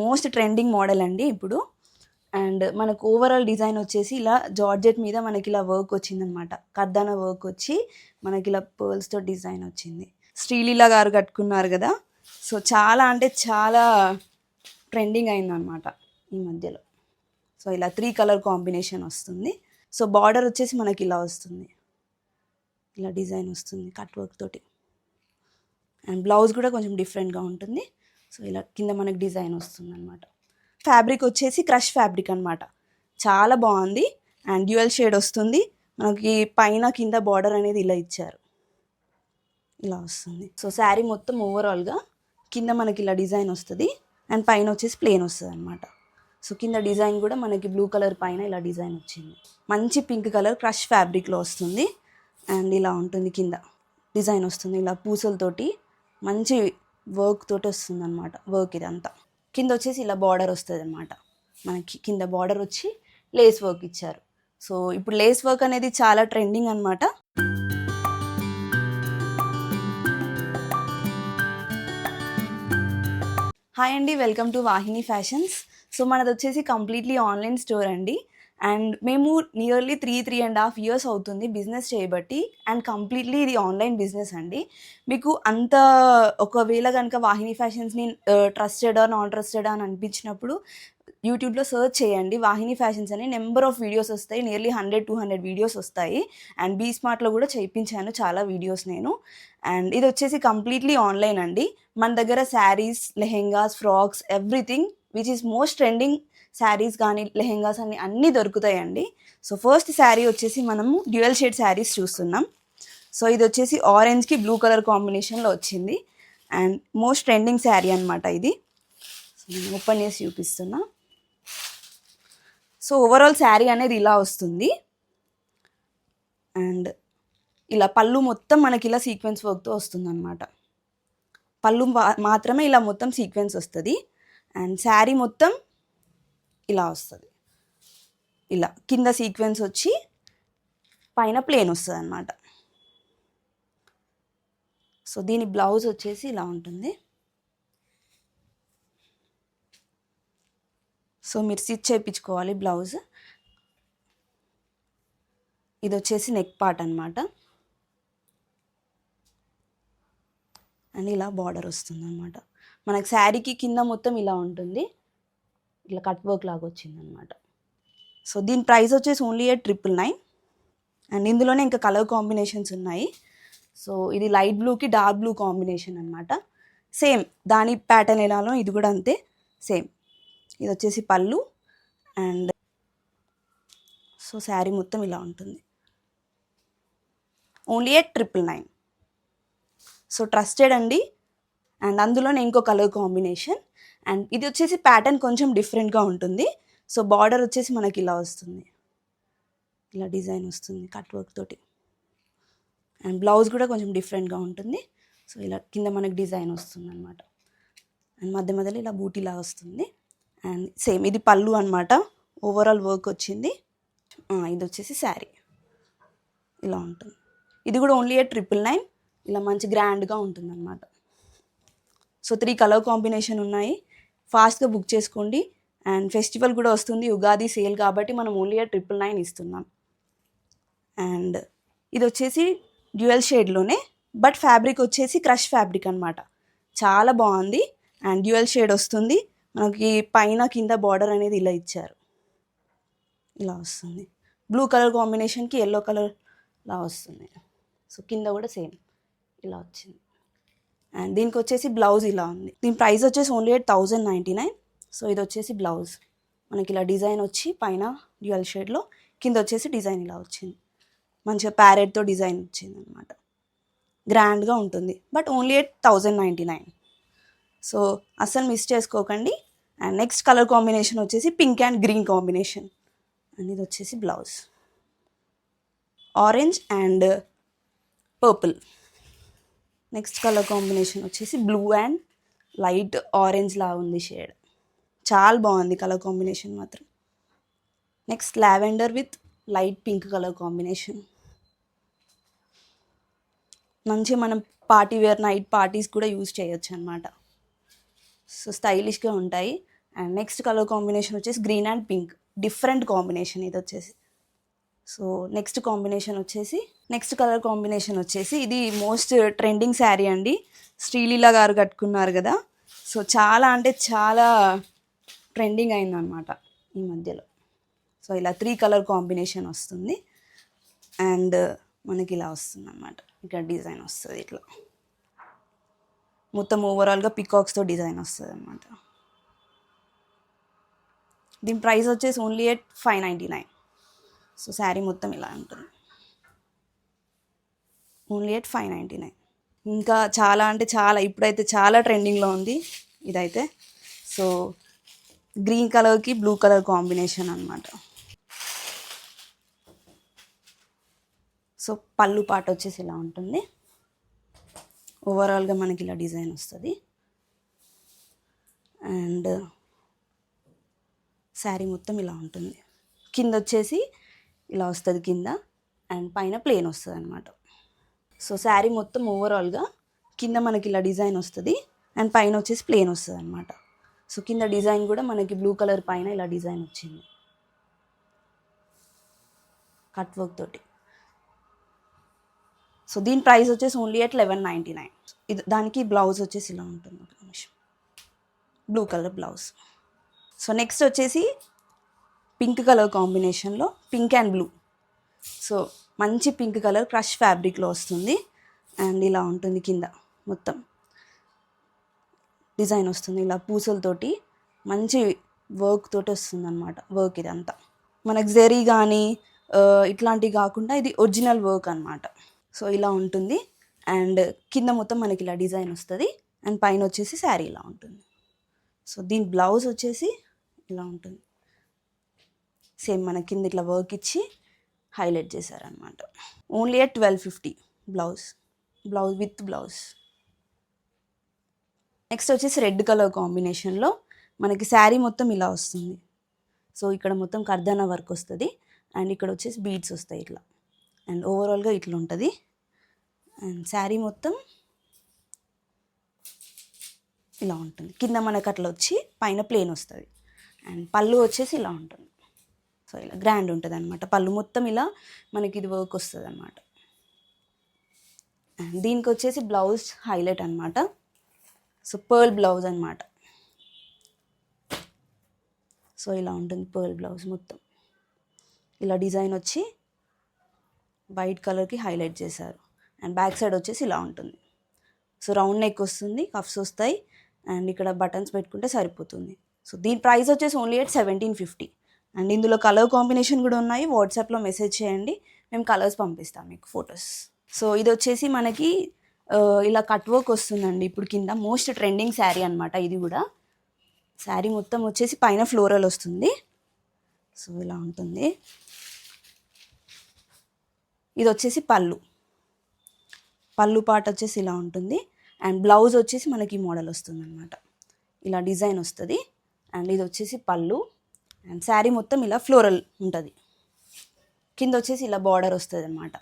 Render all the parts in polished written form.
Most trending model అండి ఇప్పుడు. And మనకు ఓవరాల్ డిజైన్ వచ్చేసి ఇలా జార్జెట్ మీద మనకి ఇలా వర్క్ వచ్చిందనమాట. కర్దానా వర్క్ వచ్చి మనకి ఇలా పర్ల్స్తో డిజైన్ వచ్చింది. శ్రీలీల గారు కట్టుకున్నారు కదా, సో చాలా అంటే చాలా ట్రెండింగ్ అయిందనమాట ఈ మధ్యలో. సో ఇలా 3 కలర్ కాంబినేషన్ వస్తుంది. సో బార్డర్ వచ్చేసి మనకి ఇలా వస్తుంది, ఇలా డిజైన్ వస్తుంది కట్ వర్క్ తోటి. అండ్ బ్లౌజ్ కూడా కొంచెం డిఫరెంట్గా ఉంటుంది. సో ఇలా కింద మనకి డిజైన్ వస్తుంది అనమాట. ఫ్యాబ్రిక్ వచ్చేసి క్రష్ ఫ్యాబ్రిక్ అనమాట. చాలా బాగుంది. అండ్ డ్యూయల్ షేడ్ వస్తుంది మనకి. పైన కింద బార్డర్ అనేది ఇలా ఇచ్చారు, ఇలా వస్తుంది. సో శారీ మొత్తం ఓవరాల్గా కింద మనకి ఇలా డిజైన్ వస్తుంది అండ్ పైన వచ్చేసి ప్లెయిన్ వస్తుంది అనమాట. సో కింద డిజైన్ కూడా మనకి బ్లూ కలర్ పైన ఇలా డిజైన్ వచ్చింది. మంచి పింక్ కలర్ క్రష్ ఫ్యాబ్రిక్లో వస్తుంది. అండ్ ఇలా ఉంటుంది, కింద డిజైన్ వస్తుంది ఇలా పూసలతోటి మంచి వర్క్ తోటి వస్తుంది అనమాట. వర్క్ ఇదంతా కింద వచ్చేసి ఇలా బార్డర్ వస్తుంది అనమాట. మనకి కింద బార్డర్ వచ్చి లేస్ వర్క్ ఇచ్చారు. సో ఇప్పుడు లేస్ వర్క్ అనేది చాలా ట్రెండింగ్ అనమాట. హాయ్ అండి, welcome to Vahini fashions. So మనది వచ్చేసి కంప్లీట్లీ ఆన్లైన్ స్టోర్ అండి. అండ్ మేము నియర్లీ 3.5 years అవుతుంది బిజినెస్ చేయబట్టి. అండ్ కంప్లీట్లీ ఇది ఆన్లైన్ బిజినెస్ అండి. మీకు అంత ఒకవేళ కనుక వాహిని ఫ్యాషన్స్ని ట్రస్టెడా నాన్ ట్రస్టెడా అని అనిపించినప్పుడు యూట్యూబ్లో సర్చ్ చేయండి. వాహిని ఫ్యాషన్స్ అని నెంబర్ ఆఫ్ వీడియోస్ వస్తాయి. నియర్లీ 100-200 వీడియోస్ వస్తాయి. అండ్ బీ స్మార్ట్లో కూడా చేయించాను చాలా వీడియోస్ నేను. అండ్ ఇది వచ్చేసి కంప్లీట్లీ ఆన్లైన్ అండి. మన దగ్గర saris, lehengas, frocks, everything which is most trending saris కానీ లెహెంగాస్ అన్నీ దొరుకుతాయండి. సో ఫస్ట్ శారీ వచ్చేసి మనము డ్యూయల్ షేడ్ శారీస్ చూస్తున్నాం. సో ఇది వచ్చేసి ఆరెంజ్కి బ్లూ కలర్ కాంబినేషన్లో వచ్చింది. అండ్ మోస్ట్ ట్రెండింగ్ శారీ అనమాట ఇది. సో నేను ఓపెన్ చేసి చూపిస్తున్నా. సో ఓవరాల్ శారీ అనేది ఇలా వస్తుంది. అండ్ ఇలా పళ్ళు మొత్తం మనకి ఇలా సీక్వెన్స్ వర్క్తో వస్తుంది అనమాట. పళ్ళు మాత్రమే ఇలా మొత్తం సీక్వెన్స్ వస్తుంది. అండ్ శారీ మొత్తం ఇలా వస్తుంది. ఇలా కింద సీక్వెన్స్ వచ్చి పైన ప్లేన్ వస్తుంది అనమాట. సో దీని బ్లౌజ్ వచ్చేసి ఇలా ఉంటుంది. సో మీరు స్టిచ్ చేయించుకోవాలి బ్లౌజ్. ఇది వచ్చేసి నెక్ పార్ట్ అనమాట. అండ్ ఇలా బార్డర్ వస్తుంది అనమాట. మనకు శారీకి కింద మొత్తం ఇలా ఉంటుంది, ఇట్లా కట్ వర్క్ లాగా వచ్చిందనమాట. సో దీని ప్రైస్ వచ్చేసి ఓన్లీ 999. అండ్ ఇందులోనే ఇంకా కలర్ కాంబినేషన్స్ ఉన్నాయి. సో ఇది లైట్ బ్లూకి డార్క్ బ్లూ కాంబినేషన్ అనమాట. సేమ్ దాని ప్యాటర్న్ ఎలానో ఇది కూడా అంతే సేమ్. ఇది వచ్చేసి పళ్ళు. అండ్ సో శారీ మొత్తం ఇలా ఉంటుంది. ఓన్లీ 999. సో ట్రస్టెడ్ అండి. అండ్ అందులోనే ఇంకో కలర్ కాంబినేషన్. అండ్ ఇది వచ్చేసి ప్యాటర్న్ కొంచెం డిఫరెంట్గా ఉంటుంది. సో బార్డర్ వచ్చేసి మనకి ఇలా వస్తుంది, ఇలా డిజైన్ వస్తుంది కట్ వర్క్ తోటి. అండ్ బ్లౌజ్ కూడా కొంచెం డిఫరెంట్గా ఉంటుంది. సో ఇలా కింద మనకి డిజైన్ వస్తుంది అనమాట. అండ్ మధ్య మధ్యలో ఇలా బూటీలా వస్తుంది. అండ్ సేమ్ ఇది పళ్ళు అనమాట. ఓవరాల్ వర్క్ వచ్చింది. ఇది వచ్చేసి శారీ ఇలా ఉంటుంది. ఇది కూడా ఓన్లీ 999. ఇలా మంచి గ్రాండ్గా ఉంటుంది అనమాట. సో 3 కలర్ కాంబినేషన్ ఉన్నాయి. ఫాస్ట్గా బుక్ చేసుకోండి. అండ్ ఫెస్టివల్ కూడా వస్తుంది, ఉగాది సేల్ కాబట్టి మనం ఓన్లీ 999 ఇస్తున్నాం. అండ్ ఇది వచ్చేసి డ్యూయల్ షేడ్లోనే, బట్ ఫ్యాబ్రిక్ వచ్చేసి క్రష్ ఫ్యాబ్రిక్ అనమాట. చాలా బాగుంది. అండ్ డ్యూయల్ షేడ్ వస్తుంది మనకి. పైన కింద బార్డర్ అనేది ఇలా ఇచ్చారు, ఇలా వస్తుంది. బ్లూ కలర్ కాంబినేషన్కి ఎల్లో కలర్ ఇలా వస్తుంది. సో కింద కూడా సేమ్ ఇలా వచ్చింది. అండ్ దీనికి వచ్చేసి బ్లౌజ్ ఇలా ఉంది. దీని ప్రైస్ వచ్చేసి ఓన్లీ 1099. సో ఇది వచ్చేసి బ్లౌజ్ మనకి ఇలా డిజైన్ వచ్చి పైన డ్యూయల్ షేడ్లో, కింద వచ్చేసి డిజైన్ ఇలా వచ్చింది. మంచిగా ప్యారెట్తో డిజైన్ వచ్చింది అనమాట. గ్రాండ్గా ఉంటుంది, బట్ ఓన్లీ 1099. సో అస్సలు మిస్ చేసుకోకండి. అండ్ నెక్స్ట్ కలర్ కాంబినేషన్ వచ్చేసి pink and green combination. And ఇది వచ్చేసి blouse orange and purple. Next colour combination వచ్చేసి బ్లూ అండ్ లైట్ ఆరెంజ్ లా ఉంది షేడ్. చాలా బాగుంది కలర్ కాంబినేషన్ మాత్రం. Next lavender with light pink colour combination. మంచిగా మనం పార్టీ వేర్ నైట్ పార్టీస్ కూడా యూజ్ చేయొచ్చు అనమాట. సో స్టైలిష్గా ఉంటాయి. అండ్ నెక్స్ట్ కలర్ కాంబినేషన్ వచ్చేసి green and pink, different combination ఇది వచ్చేసి. సో నెక్స్ట్ కలర్ కాంబినేషన్ వచ్చేసి ఇది మోస్ట్ ట్రెండింగ్ శారీ అండి, శ్రీలీల గారు కట్టుకున్నారు కదా. సో చాలా అంటే చాలా ట్రెండింగ్ అయిందనమాట ఈ మధ్యలో. సో ఇలా 3 కలర్ కాంబినేషన్ వస్తుంది అండ్ మనకి ఇలా వస్తుంది అనమాట. ఇక్కడ డిజైన్ వస్తుంది ఇట్లా మొత్తం ఓవరాల్గా పికాక్స్తో డిజైన్ వస్తుంది అనమాట. దీని ప్రైస్ వచ్చేసి ఓన్లీ ఎట్ 599. సో శారీ మొత్తం ఇలా ఉంటుంది, ఓన్లీ ఎట్ 599. ఇంకా చాలా అంటే చాలా ఇప్పుడైతే చాలా ట్రెండింగ్లో ఉంది ఇదైతే. సో గ్రీన్ కలర్కి బ్లూ కలర్ కాంబినేషన్ అనమాట. సో పళ్ళు పాట వచ్చేసి ఇలా ఉంటుంది, ఓవరాల్గా మనకి ఇలా డిజైన్ వస్తుంది అండ్ శారీ మొత్తం ఇలా ఉంటుంది. కింద వచ్చేసి ఇలా వస్తుంది కింద అండ్ పైన ప్లెయిన్ వస్తుంది అనమాట. సో శారీ మొత్తం ఓవరాల్గా కింద మనకి ఇలా డిజైన్ వస్తుంది అండ్ పైన వచ్చేసి ప్లెయిన్ వస్తుంది అనమాట. సో కింద డిజైన్ కూడా మనకి బ్లూ కలర్ పైన ఇలా డిజైన్ వచ్చింది కట్ వర్క్ తోటి. సో దీని ప్రైస్ వచ్చేసి ఓన్లీ ఎట్ 1199. ఇది దానికి బ్లౌజ్ వచ్చేసి ఇలా ఉంటుంది, ఒక నిమిషం, blue colour blouse. So next వచ్చేసి పింక్ కలర్ కాంబినేషన్లో పింక్ అండ్ బ్లూ. సో మంచి పింక్ కలర్ క్రష్ ఫ్యాబ్రిక్లో వస్తుంది అండ్ ఇలా ఉంటుంది కింద మొత్తం డిజైన్ వస్తుంది ఇలా పూసలతోటి మంచి వర్క్ తోటి వస్తుంది అనమాట. వర్క్ ఇదంతా మనకు జరీ కానీ ఇట్లాంటివి కాకుండా ఇది ఒరిజినల్ వర్క్ అనమాట. సో ఇలా ఉంటుంది అండ్ కింద మొత్తం మనకి ఇలా డిజైన్ వస్తుంది అండ్ పైన వచ్చేసి శారీ ఇలా ఉంటుంది. సో దీని బ్లౌజ్ వచ్చేసి ఇలా ఉంటుంది, సేమ్ మన కింద ఇట్లా వర్క్ ఇచ్చి హైలైట్ చేశారనమాట. Only at 1250 blouse with blouse. Next వచ్చేసి రెడ్ కలర్ కాంబినేషన్లో మనకి శారీ మొత్తం ఇలా వస్తుంది. సో ఇక్కడ మొత్తం కర్దానా వర్క్ వస్తుంది అండ్ ఇక్కడ వచ్చేసి బీడ్స్ వస్తాయి ఇట్లా అండ్ ఓవరాల్గా ఇట్లా ఉంటుంది అండ్ శారీ మొత్తం ఇలా ఉంటుంది. కింద మనకు అట్లా వచ్చి పైన ప్లేన్ వస్తుంది అండ్ పళ్ళు వచ్చేసి ఇలా ఉంటుంది. సో ఇలా గ్రాండ్ ఉంటుంది అనమాట. పళ్ళు మొత్తం ఇలా మనకి ఇది వర్క్ వస్తుంది అనమాట. అండ్ దీనికి వచ్చేసి బ్లౌజ్ హైలైట్ అనమాట. సో పర్ల్ బ్లౌజ్ అనమాట. సో ఇలా ఉంటుంది పర్ల్ బ్లౌజ్ మొత్తం ఇలా డిజైన్ వచ్చి వైట్ కలర్కి హైలైట్ చేశారు అండ్ బ్యాక్ సైడ్ వచ్చేసి ఇలా ఉంటుంది. సో రౌండ్ నెక్ వస్తుంది, కఫ్స్ వస్తాయి అండ్ ఇక్కడ బటన్స్ పెట్టుకుంటే సరిపోతుంది. సో దీని ప్రైస్ వచ్చేసి ఓన్లీ ఎట్ 1750 అండ్ ఇందులో కలర్ కాంబినేషన్ కూడా ఉన్నాయి. వాట్సాప్లో మెసేజ్ చేయండి, మేము కలర్స్ పంపిస్తాం మీకు ఫొటోస్. సో ఇది వచ్చేసి మనకి ఇలా కట్ వర్క్ వస్తుందండి ఇప్పుడు కింద. మోస్ట్ ట్రెండింగ్ శారీ అనమాట ఇది కూడా. శారీ మొత్తం వచ్చేసి పైన ఫ్లోరల్ వస్తుంది. సో ఇలా ఉంటుంది. ఇది వచ్చేసి పళ్ళు పాట వచ్చేసి ఇలా ఉంటుంది అండ్ బ్లౌజ్ వచ్చేసి మనకి మోడల్ వస్తుంది అనమాట. ఇలా డిజైన్ వస్తుంది అండ్ ఇది వచ్చేసి పళ్ళు అండ్ శారీ మొత్తం ఇలా ఫ్లోరల్ ఉంటుంది. కింద వచ్చేసి ఇలా బార్డర్ వస్తుంది అనమాట.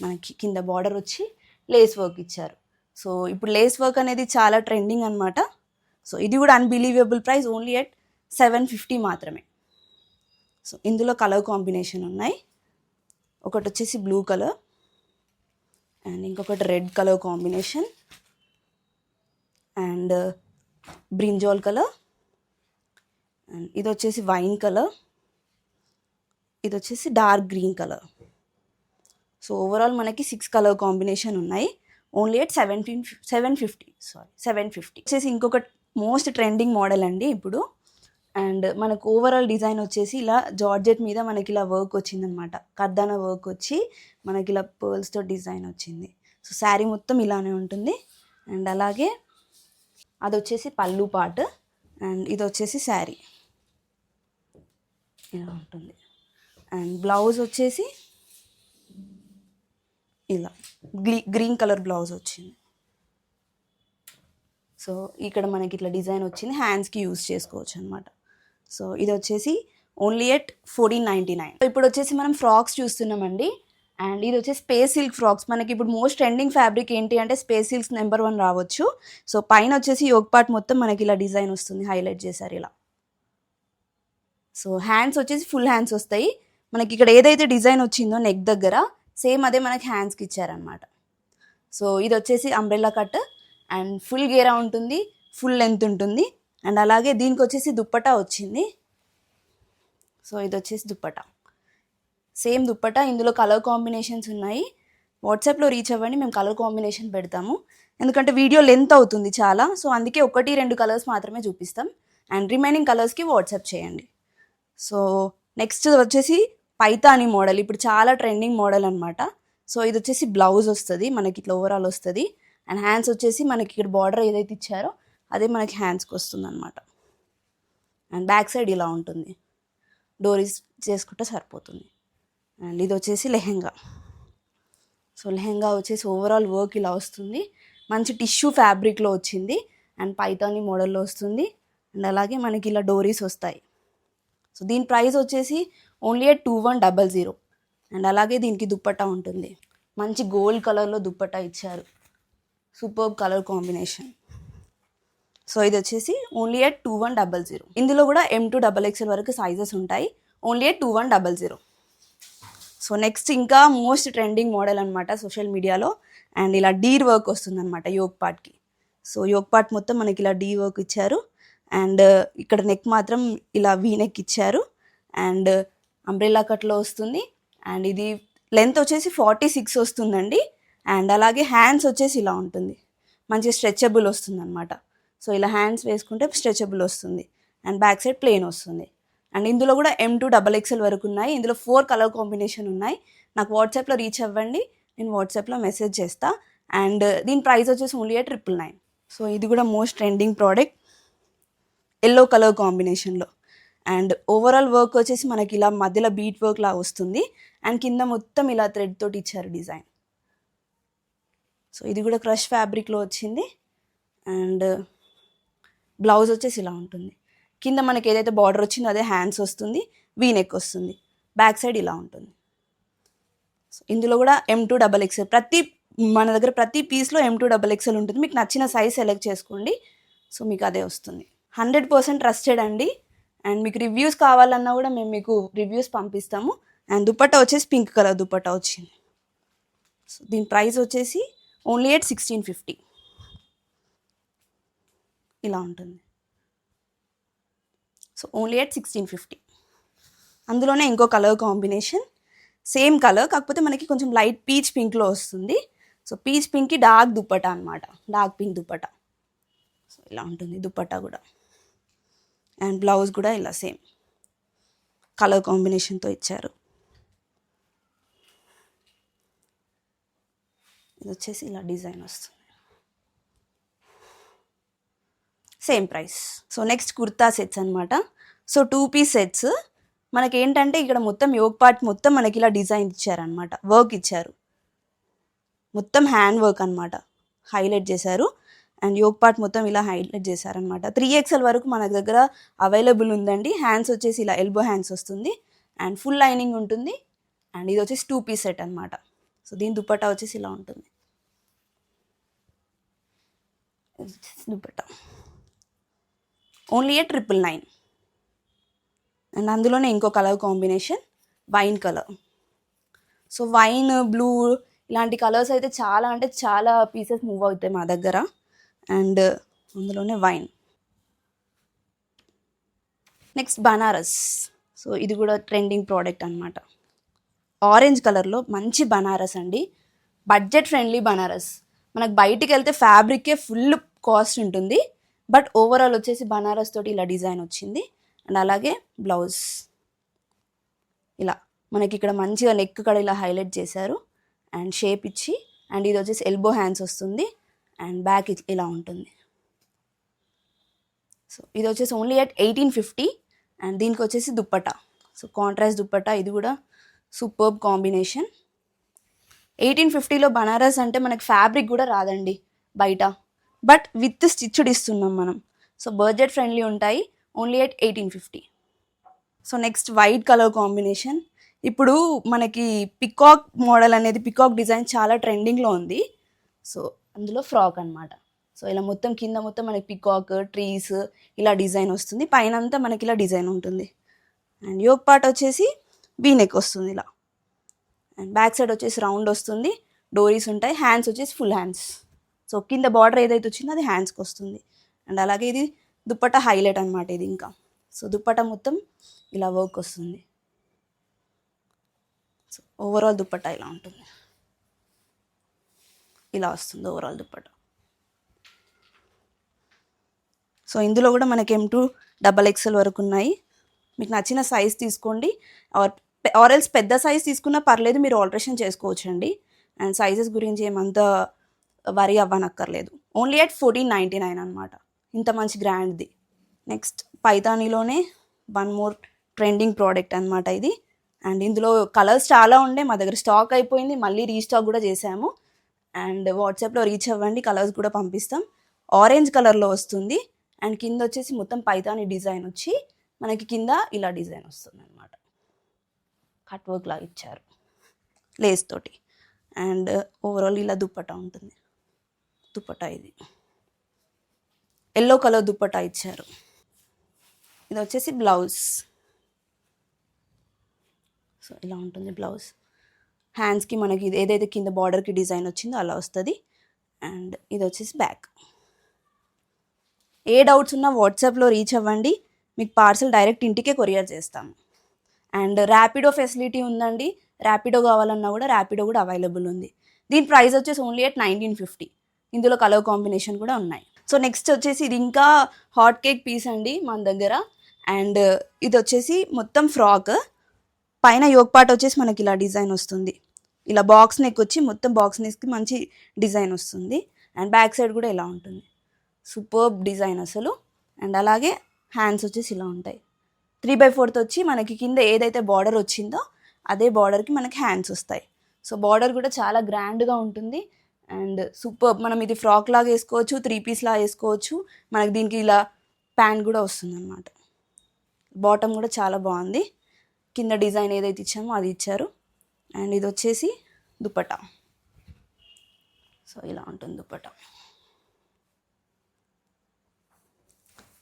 మనకి కింద బార్డర్ వచ్చి లేస్ వర్క్ ఇచ్చారు. సో ఇప్పుడు లేస్ వర్క్ అనేది చాలా ట్రెండింగ్ అనమాట. సో ఇది కూడా అన్బిలీవబుల్ ప్రైస్, ఓన్లీ ఎట్ 750 మాత్రమే. సో ఇందులో కలర్ కాంబినేషన్ ఉన్నాయి. ఒకటి వచ్చేసి బ్లూ కలర్ అండ్ ఇంకొకటి red colour combination and brinjal colour and ఇది వచ్చేసి వైన్ కలర్, ఇది వచ్చేసి dark green colour. So overall మనకి 6 కలర్ కాంబినేషన్ ఉన్నాయి. ఓన్లీ ఎట్ 750 వచ్చేసి ఇంకొక మోస్ట్ ట్రెండింగ్ మోడల్ అండి ఇప్పుడు. అండ్ మనకు ఓవరాల్ డిజైన్ వచ్చేసి ఇలా జార్జెట్ మీద మనకి ఇలా వర్క్ వచ్చిందనమాట. కర్దానా వర్క్ వచ్చి మనకి ఇలా పర్ల్స్తో డిజైన్ వచ్చింది. సో శారీ మొత్తం ఇలానే ఉంటుంది అండ్ అలాగే అది వచ్చేసి పళ్ళు పార్ట్ అండ్ ఇది వచ్చేసి శారీ ఇలా ఉంటుంది అండ్ బ్లౌజ్ వచ్చేసి ఇలా గ్రీన్ కలర్ బ్లౌజ్ వచ్చింది. సో ఇక్కడ మనకి ఇట్లా డిజైన్ వచ్చింది, హ్యాండ్స్కి యూజ్ చేసుకోవచ్చు అనమాట. సో ఇది వచ్చేసి ఓన్లీ ఎట్ 1499. ఇప్పుడు వచ్చేసి మనం ఫ్రాక్స్ చూస్తున్నామండి అండ్ ఇది వచ్చేసి స్పేస్ సిల్క్ ఫ్రాక్స్. మనకి ఇప్పుడు మోస్ట్ ట్రెండింగ్ ఫ్యాబ్రిక్ ఏంటి అంటే స్పేస్ సిల్క్స్ నెంబర్ 1 రావచ్చు. సో పైన వచ్చేసి యోగ్ పార్ట్ మొత్తం మనకి ఇలా డిజైన్ వస్తుంది, హైలైట్ చేశారు ఇలా. సో హ్యాండ్స్ వచ్చేసి ఫుల్ హ్యాండ్స్ వస్తాయి. మనకి ఇక్కడ ఏదైతే డిజైన్ వచ్చిందో నెక్ దగ్గర సేమ్ అదే మనకి హ్యాండ్స్కి ఇచ్చారనమాట. సో ఇది వచ్చేసి అంబ్రెల్లా కట్ అండ్ ఫుల్ గేరా ఉంటుంది, ఫుల్ లెంత్ ఉంటుంది. అండ్ అలాగే దీనికి వచ్చేసి దుప్పటా వచ్చింది. సో ఇది వచ్చేసి దుప్పటా, సేమ్ దుప్పటా. ఇందులో కలర్ కాంబినేషన్స్ ఉన్నాయి. వాట్సాప్లో రీచ్ అవ్వండి, మేము కలర్ కాంబినేషన్ పెడతాము. ఎందుకంటే వీడియో లెంత్ అవుతుంది చాలా, సో అందుకే 1-2 కలర్స్ మాత్రమే చూపిస్తాం. అండ్ రిమైనింగ్ కలర్స్కి వాట్సాప్ చేయండి. సో నెక్స్ట్ వచ్చేసి పైతాని మోడల్, ఇప్పుడు చాలా ట్రెండింగ్ మోడల్ అనమాట. సో ఇది వచ్చేసి బ్లౌజ్ వస్తుంది మనకి, ఇట్లా ఓవరాల్ వస్తుంది. అండ్ హ్యాండ్స్ వచ్చేసి మనకి ఇక్కడ బార్డర్ ఏదైతే ఇచ్చారో అదే మనకి హ్యాండ్స్కి వస్తుంది అనమాట. అండ్ బ్యాక్ సైడ్ ఇలా ఉంటుంది, డోరీస్ చేసుకుంటే సరిపోతుంది. అండ్ ఇది వచ్చేసి లెహెంగా. సో లెహెంగా వచ్చేసి ఓవరాల్ వర్క్ ఇలా వస్తుంది, మంచి టిష్యూ ఫ్యాబ్రిక్లో వచ్చింది అండ్ పైతాని మోడల్లో వస్తుంది. అండ్ అలాగే మనకి ఇలా డోరీస్ వస్తాయి. సో దీని ప్రైస్ వచ్చేసి ఓన్లీ 2100. అండ్ అలాగే దీనికి దుప్పట్టా ఉంటుంది, మంచి గోల్డ్ కలర్లో దుప్పట్టా ఇచ్చారు, సూపర్బ్ కలర్ కాంబినేషన్. సో ఇది వచ్చేసి ఓన్లీ 2100. ఇందులో కూడా M2XXL వరకు సైజెస్ ఉంటాయి, ఓన్లీ 2100. సో నెక్స్ట్ ఇంకా మోస్ట్ ట్రెండింగ్ మోడల్ అనమాట సోషల్ మీడియాలో. అండ్ ఇలా డీర్ వర్క్ వస్తుంది అనమాట యోక్ పార్ట్కి. సో యోక్ పార్ట్ మొత్తం మనకి ఇలా డీ వర్క్ ఇచ్చారు. అండ్ ఇక్కడ నెక్ మాత్రం ఇలా వీ నెక్ ఇచ్చారు. అండ్ అంబ్రెల్లా కట్లో వస్తుంది. అండ్ ఇది లెంత్ వచ్చేసి 46 వస్తుందండి. అండ్ అలాగే హ్యాండ్స్ వచ్చేసి ఇలా ఉంటుంది, మంచి స్ట్రెచబుల్ వస్తుంది అనమాట. సో ఇలా హ్యాండ్స్ వేసుకుంటే స్ట్రెచబుల్ వస్తుంది. అండ్ బ్యాక్ సైడ్ ప్లెయిన్ వస్తుంది. అండ్ ఇందులో కూడా M2XXL వరకు ఉన్నాయి. ఇందులో 4 కలర్ కాంబినేషన్ ఉన్నాయి. నాకు వాట్సాప్లో రీచ్ అవ్వండి, నేను వాట్సాప్లో మెసేజ్ చేస్తా. అండ్ దీని ప్రైస్ వచ్చేసి ఓన్లీ 999. సో ఇది కూడా most trending product, yellow colour కాంబినేషన్లో. అండ్ ఓవరాల్ వర్క్ వచ్చేసి మనకి ఇలా మధ్యలో బీట్ వర్క్ లా వస్తుంది. అండ్ కింద మొత్తం ఇలా థ్రెడ్ తోటి ఇచ్చారు డిజైన్. సో ఇది కూడా క్రష్ ఫ్యాబ్రిక్లో వచ్చింది. అండ్ బ్లౌజ్ వచ్చేసి ఇలా ఉంటుంది, కింద మనకి ఏదైతే బార్డర్ వచ్చిందో అదే హ్యాండ్స్ వస్తుంది, వీ నెక్ వస్తుంది, బ్యాక్ సైడ్ ఇలా ఉంటుంది. సో ఇందులో కూడా M2XXL, మన దగ్గర ప్రతి పీస్లో M2XXL ఉంటుంది. మీకు నచ్చిన సైజ్ సెలెక్ట్ చేసుకోండి, సో మీకు అదే వస్తుంది. 100% ట్రస్టెడ్ అండి. అండ్ మీకు రివ్యూస్ కావాలన్నా కూడా మేము మీకు రివ్యూస్ పంపిస్తాము. అండ్ దుపట్టా వచ్చేసి పింక్ కలర్ దుపట్టా వచ్చింది. సో దీని ప్రైస్ వచ్చేసి ఓన్లీ 1650. ఇలా ఉంటుంది. So only 1650. అందులోనే ఇంకో కలర్ కాంబినేషన్, సేమ్ కలర్ కాకపోతే మనకి కొంచెం లైట్ పీచ్ పింక్లో వస్తుంది. సో పీచ్ పింక్కి డార్క్ దుపట్టా అనమాట, డార్క్ పింక్ దుపట్టా. సో ఇలా ఉంటుంది దుపట్టా కూడా. అండ్ బ్లౌజ్ కూడా ఇలా సేమ్ కలర్ కాంబినేషన్తో ఇచ్చారు. ఇది వచ్చేసి ఇలా డిజైన్ వస్తుంది, same price. So next kurta sets అనమాట. సో 2 పీస్ సెట్స్ మనకి ఏంటంటే ఇక్కడ మొత్తం యోక్ పార్ట్ మొత్తం మనకి ఇలా డిజైన్ ఇచ్చారనమాట, వర్క్ ఇచ్చారు, మొత్తం హ్యాండ్ వర్క్ అనమాట, హైలైట్ చేశారు. అండ్ యోక్ పార్ట్ మొత్తం ఇలా హైలైట్ చేశారనమాట. 3XL వరకు మన దగ్గర అవైలబుల్ ఉందండి. హ్యాండ్స్ వచ్చేసి ఇలా ఎల్బో హ్యాండ్స్ వస్తుంది. అండ్ ఫుల్ లైనింగ్ ఉంటుంది. అండ్ ఇది వచ్చేసి 2 పీస్ సెట్ అనమాట. సో దీని దుపట్టా వచ్చేసి ఇలా ఉంటుంది, దుపట్టా ఓన్లీ 999. అండ్ అందులోనే ఇంకో colour combination wine colour. So wine, blue ఇలాంటి కలర్స్ అయితే చాలా అంటే చాలా పీసెస్ మూవ్ అవుతాయి మా దగ్గర. అండ్ అందులోనే వైన్. నెక్స్ట్ బనారస్. సో ఇది కూడా ట్రెండింగ్ ప్రోడక్ట్ అనమాట. ఆరెంజ్ కలర్లో మంచి బనారస్ అండి, బడ్జెట్ ఫ్రెండ్లీ బనారస్. మనకు బయటికి వెళ్తే ఫ్యాబ్రికే ఫుల్ కాస్ట్ ఉంటుంది, బట్ ఓవరాల్ వచ్చేసి బనారస్ తోటి ఇలా డిజైన్ వచ్చింది. అండ్ అలాగే బ్లౌజ్ ఇలా మనకి ఇక్కడ మంచిగా నెక్ కడ ఇలా హైలైట్ చేశారు అండ్ షేప్ ఇచ్చి. అండ్ ఇది వచ్చేసి ఎల్బో హ్యాండ్స్ వస్తుంది. అండ్ బ్యాక్ ఇలా ఉంటుంది. సో ఇది వచ్చేసి ఓన్లీ 1850. అండ్ దీనికి వచ్చేసి దుప్పట్టా. సో కాంట్రాస్ట్ దుప్పట్టా, ఇది కూడా సూపర్బ్ కాంబినేషన్. 1850లో బనారస్ అంటే మనకి ఫ్యాబ్రిక్ కూడా రాదండి బయట, బట్ విత్ స్టిచ్డ్ ఇస్తున్నాం మనం. సో బడ్జెట్ ఫ్రెండ్లీ ఉంటాయి, only 1850. So next white colour combination. ఇప్పుడు మనకి పికాక్ మోడల్ అనేది, పికాక్ డిజైన్ చాలా ట్రెండింగ్లో ఉంది. సో అందులో ఫ్రాక్ అనమాట. సో ఇలా మొత్తం కింద మొత్తం మనకి పికాక్, ట్రీస్ ఇలా డిజైన్ వస్తుంది, పైన అంతా మనకి ఇలా డిజైన్ ఉంటుంది. అండ్ యోక్ పార్ట్ వచ్చేసి వీ నెక్ వస్తుంది ఇలా. అండ్ బ్యాక్ సైడ్ వచ్చేసి రౌండ్ వస్తుంది, డోరీస్ ఉంటాయి, హ్యాండ్స్ వచ్చేసి ఫుల్ హ్యాండ్స్. సో కింద బార్డర్ ఏదైతే వచ్చిందో అది హ్యాండ్స్కి వస్తుంది. అండ్ అలాగే ఇది దుప్పట్టా హైలైట్ అనమాట ఇది ఇంకా. సో దుప్పట్టా మొత్తం ఇలా వర్క్ వస్తుంది. సో ఓవరాల్ దుప్పట్టా ఇలా ఉంటుంది, ఇలా వస్తుంది ఓవరాల్ దుప్పట్టా. సో ఇందులో కూడా మనకి M2 XXL వరకు ఉన్నాయి. మీకు నచ్చిన సైజ్ తీసుకోండి, ఆర్ ఎల్స్ పెద్ద సైజ్ తీసుకున్నా పర్లేదు, మీరు ఆల్టరేషన్ చేసుకోవచ్చు అండి. అండ్ సైజెస్ గురించి ఏమంతా వరీ అవ్వనక్కర్లేదు. ఓన్లీ అట్ 1499 అనమాట, ఇంత మంచి గ్రాండ్ది. నెక్స్ట్ పైతానీలోనే వన్ మోర్ ట్రెండింగ్ ప్రోడక్ట్ అనమాట ఇది. అండ్ ఇందులో కలర్స్ చాలా ఉండే, మా దగ్గర స్టాక్ అయిపోయింది, మళ్ళీ రీస్టాక్ కూడా చేసాము. అండ్ వాట్సాప్లో రీచ్ అవ్వండి, కలర్స్ కూడా పంపిస్తాం. ఆరెంజ్ కలర్లో వస్తుంది. అండ్ కింద వచ్చేసి మొత్తం పైతానీ డిజైన్ వచ్చి మనకి కింద ఇలా డిజైన్ వస్తుంది అనమాట, కట్ వర్క్ లాగా ఇచ్చారు లేస్ తోటి. అండ్ ఓవరాల్ ఇలా దుప్పట్టా ఉంటుంది. దుప్పట్టా ఇది ఎల్లో కలర్ దుప్పట్టా ఇచ్చారు. ఇది వచ్చేసి బ్లౌజ్. సో ఇలా ఉంటుంది బ్లౌజ్. హ్యాండ్స్కి మనకి ఇది ఏదైతే కింద బార్డర్కి డిజైన్ వచ్చిందో అలా వస్తుంది. అండ్ ఇది వచ్చేసి బ్యాక్. ఏ డౌట్స్ ఉన్నా వాట్సాప్లో రీచ్ అవ్వండి, మీకు పార్సల్ డైరెక్ట్ ఇంటికే కొరియర్ చేస్తాము. అండ్ ర్యాపిడో ఫెసిలిటీ ఉందండి, ర్యాపిడో కావాలన్నా కూడా ర్యాపిడో కూడా అవైలబుల్ ఉంది. దీని ప్రైస్ వచ్చేసి ఓన్లీ అట్ 1950. ఇందులో కలర్ కాంబినేషన్ కూడా ఉన్నాయి. సో నెక్స్ట్ వచ్చేసి ఇది ఇంకా హాట్ కేక్ పీస్ అండి మన దగ్గర. అండ్ ఇది వచ్చేసి మొత్తం ఫ్రాక్, పైన యోక్ పార్ట్ వచ్చేసి మనకి ఇలా డిజైన్ వస్తుంది, ఇలా బాక్స్ నెక్ వచ్చి మొత్తం బాక్స్ నెక్కి మంచి డిజైన్ వస్తుంది. అండ్ బ్యాక్ సైడ్ కూడా ఇలా ఉంటుంది, సూపర్బ్ డిజైన్ అసలు. అండ్ అలాగే హ్యాండ్స్ వచ్చేసి ఇలా ఉంటాయి. 3/4 వచ్చి మనకి కింద ఏదైతే బార్డర్ వచ్చిందో అదే బార్డర్కి మనకి హ్యాండ్స్ వస్తాయి. సో బార్డర్ కూడా చాలా గ్రాండ్గా ఉంటుంది. అండ్ సూపర్, మనం ఇది ఫ్రాక్ లాగా వేసుకోవచ్చు, 3 పీస్ లాగా వేసుకోవచ్చు. మనకి దీనికి ఇలా ప్యాంట్ కూడా వస్తుంది అనమాట. బాటమ్ కూడా చాలా బాగుంది, కింద డిజైన్ ఏదైతే ఇచ్చామో అది ఇచ్చారు. అండ్ ఇది వచ్చేసి దుపట్టా. సో ఇలా ఉంటుంది దుపట్టా.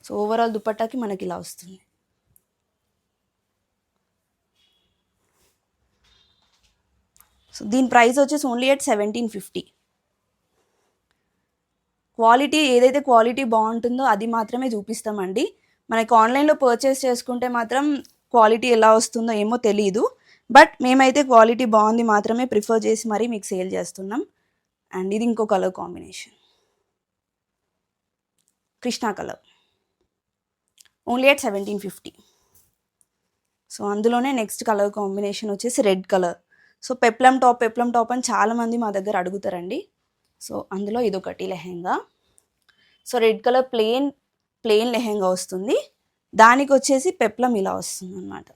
సో ఓవరాల్ దుపట్టాకి మనకి ఇలా వస్తుంది. సో దీని ప్రైస్ వచ్చేసి ఓన్లీ అట్ 1750. క్వాలిటీ ఏదైతే క్వాలిటీ బాగుంటుందో అది మాత్రమే చూపిస్తామండి. మనకి ఆన్లైన్లో పర్చేస్ చేసుకుంటే మాత్రం క్వాలిటీ ఎలా వస్తుందో ఏమో తెలియదు. బట్ మేమైతే క్వాలిటీ బాగుంది మాత్రమే ప్రిఫర్ చేసి మరీ మీకు సేల్ చేస్తున్నాం. అండ్ ఇది ఇంకో colour combination, Krishna colour, only at 1750. So అందులోనే నెక్స్ట్ కలర్ కాంబినేషన్ వచ్చేసి red colour. So peplum top అని చాలామంది మా దగ్గర అడుగుతారండి. సో అందులో ఇదొకటి lehenga. So red colour plain lehenga వస్తుంది, దానికి వచ్చేసి పెప్లం ఇలా వస్తుంది అన్నమాట.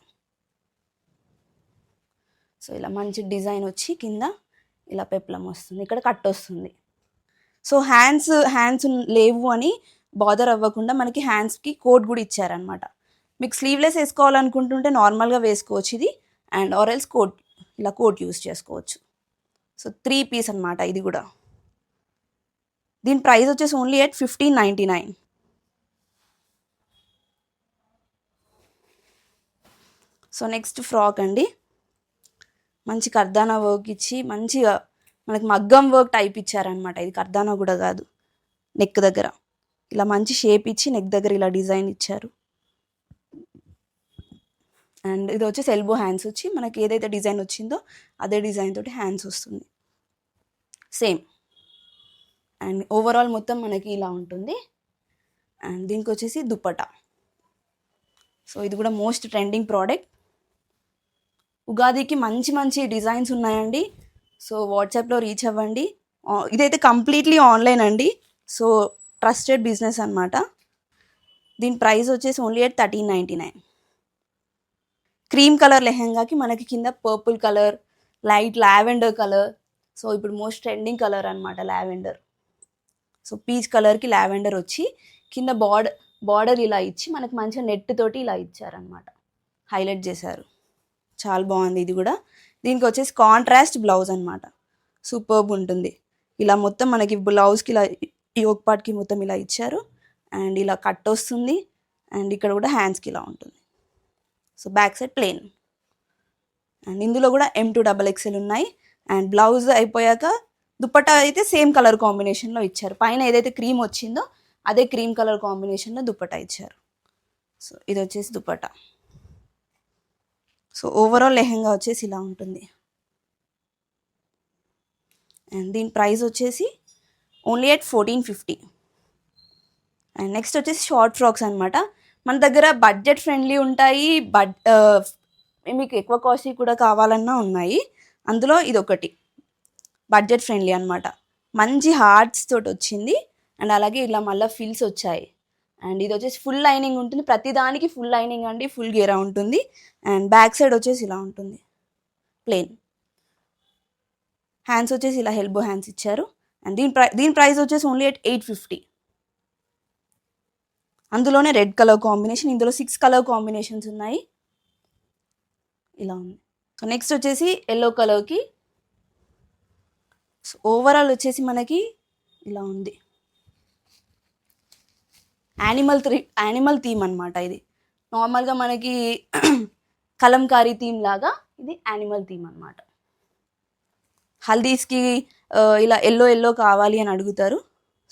సో ఇలా మంచి డిజైన్ వచ్చి కింద ఇలా పెప్లం వస్తుంది, ఇక్కడ కట్ వస్తుంది. సో హ్యాండ్స్ లేవు అని బాదర్ అవ్వకుండా మనకి హ్యాండ్స్కి కోట్ కూడా ఇచ్చారనమాట. మీకు స్లీవ్లెస్ వేసుకోవాలనుకుంటుంటే నార్మల్గా వేసుకోవచ్చు ఇది, అండ్ ఆరెల్స్ కోట్ యూస్ చేసుకోవచ్చు. సో 3 పీస్ అనమాట ఇది కూడా. దీని ప్రైస్ వచ్చేసి only at 1599. So next frock అండి, మంచి కర్దానా వర్క్ ఇచ్చి మంచిగా మనకి మగ్గం వర్క్ టైప్ ఇచ్చారనమాట. ఇది కర్దానా కూడా కాదు, నెక్ దగ్గర ఇలా మంచి షేప్ ఇచ్చి నెక్ దగ్గర ఇలా డిజైన్ ఇచ్చారు. అండ్ ఇది వచ్చేసి ఎల్బో హ్యాండ్స్ వచ్చి మనకి ఏదైతే డిజైన్ వచ్చిందో అదే డిజైన్ తోటి హ్యాండ్స్ వస్తుంది సేమ్. అండ్ ఓవరాల్ మొత్తం మనకి ఇలా ఉంటుంది. అండ్ దీనికి వచ్చేసి దుప్పటా. సో ఇది కూడా మోస్ట్ ట్రెండింగ్ ప్రోడక్ట్. ఉగాదికి మంచి డిజైన్స్ ఉన్నాయండి. సో వాట్సాప్లో రీచ్ అవ్వండి. ఇదైతే కంప్లీట్లీ ఆన్లైన్ అండి, సో ట్రస్టెడ్ బిజినెస్ అనమాట. దీని ప్రైస్ వచ్చేసి ఓన్లీ అట్ 1399. క్రీమ్ కలర్ లెహెంగాకి మనకి కింద purple colour, light lavender colour. So ఇప్పుడు మోస్ట్ ట్రెండింగ్ కలర్ అనమాట లావెండర్. సో పీచ్ కలర్కి లావెండర్ వచ్చి కింద బార్డర్ ఇలా ఇచ్చి మనకి మంచిగా నెట్ తోటి ఇలా ఇచ్చారనమాట, హైలైట్ చేశారు. చాలా బాగుంది ఇది కూడా. దీనికి వచ్చేసి కాంట్రాస్ట్ బ్లౌజ్ అనమాట, సూపర్బ్ ఉంటుంది. ఇలా మొత్తం మనకి బ్లౌజ్కి ఇలా యోక్ పార్ట్కి మొత్తం ఇలా ఇచ్చారు. అండ్ ఇలా కట్ వస్తుంది. అండ్ ఇక్కడ కూడా హ్యాండ్స్కి ఇలా ఉంటుంది. So back side plain. And ఇందులో కూడా M2XXL ఉన్నాయి. అండ్ బ్లౌజ్ అయిపోయాక దుపట్టా అయితే సేమ్ కలర్ కాంబినేషన్లో ఇచ్చారు. పైన ఏదైతే క్రీమ్ వచ్చిందో అదే క్రీమ్ కలర్ కాంబినేషన్లో దుపట్టా ఇచ్చారు. సో ఇది వచ్చేసి దుపట్టా. సో ఓవరాల్ లెహెంగా వచ్చేసి ఇలా ఉంటుంది. అండ్ దీని ప్రైస్ వచ్చేసి ఓన్లీ అట్ 1450. అండ్ నెక్స్ట్ వచ్చేసి షార్ట్ ఫ్రాక్స్ అనమాట. మన దగ్గర బడ్జెట్ ఫ్రెండ్లీ ఉంటాయి, మీకు ఎక్కువ కాస్ట్లీ కూడా కావాలన్నా ఉన్నాయి. అందులో ఇది ఒకటి బడ్జెట్ ఫ్రెండ్లీ అనమాట. మంచి హార్ట్స్ తోటి వచ్చింది. అండ్ అలాగే ఇలా మళ్ళీ ఫిల్స్ వచ్చాయి. అండ్ ఇది వచ్చేసి ఫుల్ లైనింగ్ ఉంటుంది. ప్రతి దానికి ఫుల్ లైనింగ్ అండి, ఫుల్ గేరా ఉంటుంది. అండ్ బ్యాక్ సైడ్ వచ్చేసి ఇలా ఉంటుంది ప్లెయిన్. హ్యాండ్స్ వచ్చేసి ఇలా ఎల్బో హ్యాండ్స్ ఇచ్చారు. అండ్ దీని ప్రైస్ వచ్చేసి ఓన్లీ అట్ 850. అందులోనే రెడ్ కలర్ కాంబినేషన్, ఇందులో 6 కలర్ కాంబినేషన్స్ ఉన్నాయి. ఇలా ఉంది. సో నెక్స్ట్ వచ్చేసి ఎల్లో కలర్కి. సో ఓవరాల్ వచ్చేసి మనకి ఇలా ఉంది. యానిమల్ థీమ్ అనమాట ఇది. నార్మల్గా మనకి కలంకారీ థీమ్ లాగా ఇది యానిమల్ థీమ్ అనమాట. హల్దీస్కి ఇలా ఎల్లో కావాలి అని అడుగుతారు.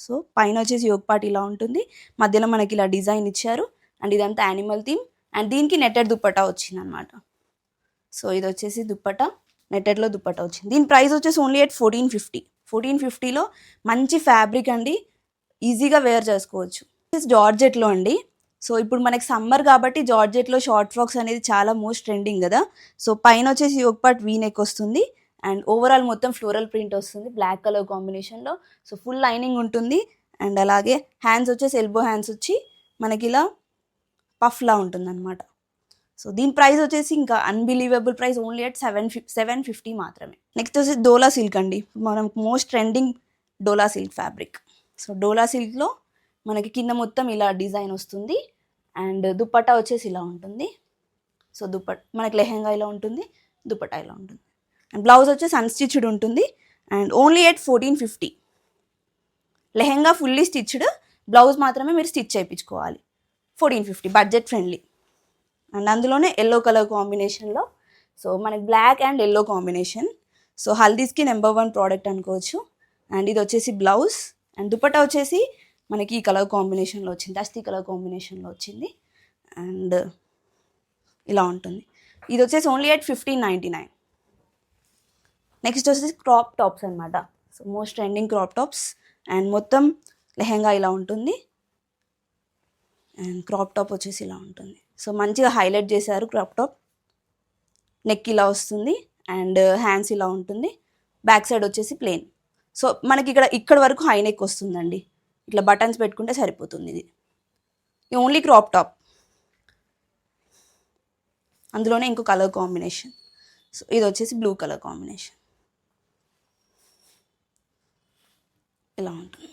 సో పైన వచ్చేసి యోగ్ పార్ట్ ఇలా ఉంటుంది, మధ్యలో మనకి ఇలా డిజైన్ ఇచ్చారు. అండ్ ఇదంతా యానిమల్ థీమ్. అండ్ దీనికి నెట్టెడ్ దుప్పటా వచ్చింది అనమాట. సో ఇది వచ్చేసి దుప్పటా, నెట్టెడ్లో దుప్పటా వచ్చింది. దీని ప్రైస్ వచ్చేసి ఓన్లీ అట్ 1450. 1450లో మంచి ఫ్యాబ్రిక్ అండి, ఈజీగా వేర్ చేసుకోవచ్చు. జార్జెట్లో అండి. సో ఇప్పుడు మనకి సమ్మర్ కాబట్టి జార్జెట్లో షార్ట్ ఫ్రాక్స్ అనేది చాలా మోస్ట్ ట్రెండింగ్ కదా. సో పైన వచ్చేసి యోగ్ పార్ట్ వీ నెక్ వస్తుంది. అండ్ ఓవరాల్ మొత్తం ఫ్లోరల్ ప్రింట్ వస్తుంది బ్లాక్ కలర్ కాంబినేషన్లో. సో ఫుల్ లైనింగ్ ఉంటుంది. అండ్ అలాగే హ్యాండ్స్ వచ్చేసి ఎల్బో హ్యాండ్స్ వచ్చి మనకి ఇలా పఫ్లా ఉంటుంది అనమాట. సో దీని ప్రైస్ వచ్చేసి ఇంకా అన్బిలీవబుల్ ప్రైస్, ఓన్లీ అట్ 750 మాత్రమే. నెక్స్ట్ వచ్చేసి డోలా సిల్క్ అండి, మనం మోస్ట్ ట్రెండింగ్ డోలా సిల్క్ ఫ్యాబ్రిక్. సో డోలా సిల్క్లో మనకి కింద మొత్తం ఇలా డిజైన్ వస్తుంది. అండ్ దుపట్టా వచ్చేసి ఇలా ఉంటుంది. సో మనకి లెహెంగా ఇలా ఉంటుంది, దుపట్టా ఇలా ఉంటుంది. అండ్ బ్లౌజ్ వచ్చేసి అన్స్టిచ్డ్ ఉంటుంది. And only at 1450. Lehenga fully stitched, blouse మాత్రమే మీరు స్టిచ్ చేయించుకోవాలి. 1450 బడ్జెట్ ఫ్రెండ్లీ. అండ్ అందులోనే ఎల్లో కలర్ కాంబినేషన్లో. సో మనకి black and yellow combination. So హల్దీస్కి నెంబర్ 1 ప్రోడక్ట్ అనుకోవచ్చు. అండ్ ఇది వచ్చేసి బ్లౌజ్. అండ్ దుపట్టా వచ్చేసి మనకి ఈ కలర్ కాంబినేషన్లో వచ్చింది, దస్తి కలర్ కాంబినేషన్లో వచ్చింది. అండ్ ఇలా ఉంటుంది. ఇది వచ్చేసి ఓన్లీ అట్ 1599. నెక్స్ట్ వచ్చేసి క్రాప్ టాప్స్ అనమాట. So most trending crop tops. And మొత్తం లెహెంగా ఇలా ఉంటుంది. అండ్ క్రాప్ టాప్ వచ్చేసి ఇలా ఉంటుంది. సో మంచిగా హైలైట్ చేశారు క్రాప్ టాప్. నెక్ ఇలా వస్తుంది. అండ్ హ్యాండ్స్ ఇలా ఉంటుంది. బ్యాక్ సైడ్ వచ్చేసి ప్లెయిన్. సో మనకి ఇక్కడ వరకు హై నెక్ వస్తుందండి. ఇట్లా బటన్స్ పెట్టుకుంటే సరిపోతుంది. ఇది ఓన్లీ క్రాప్ టాప్. అందులోనే ఇంకో కలర్ కాంబినేషన్. సో ఇది వచ్చేసి బ్లూ కలర్ కాంబినేషన్ ఇలా ఉంటుంది.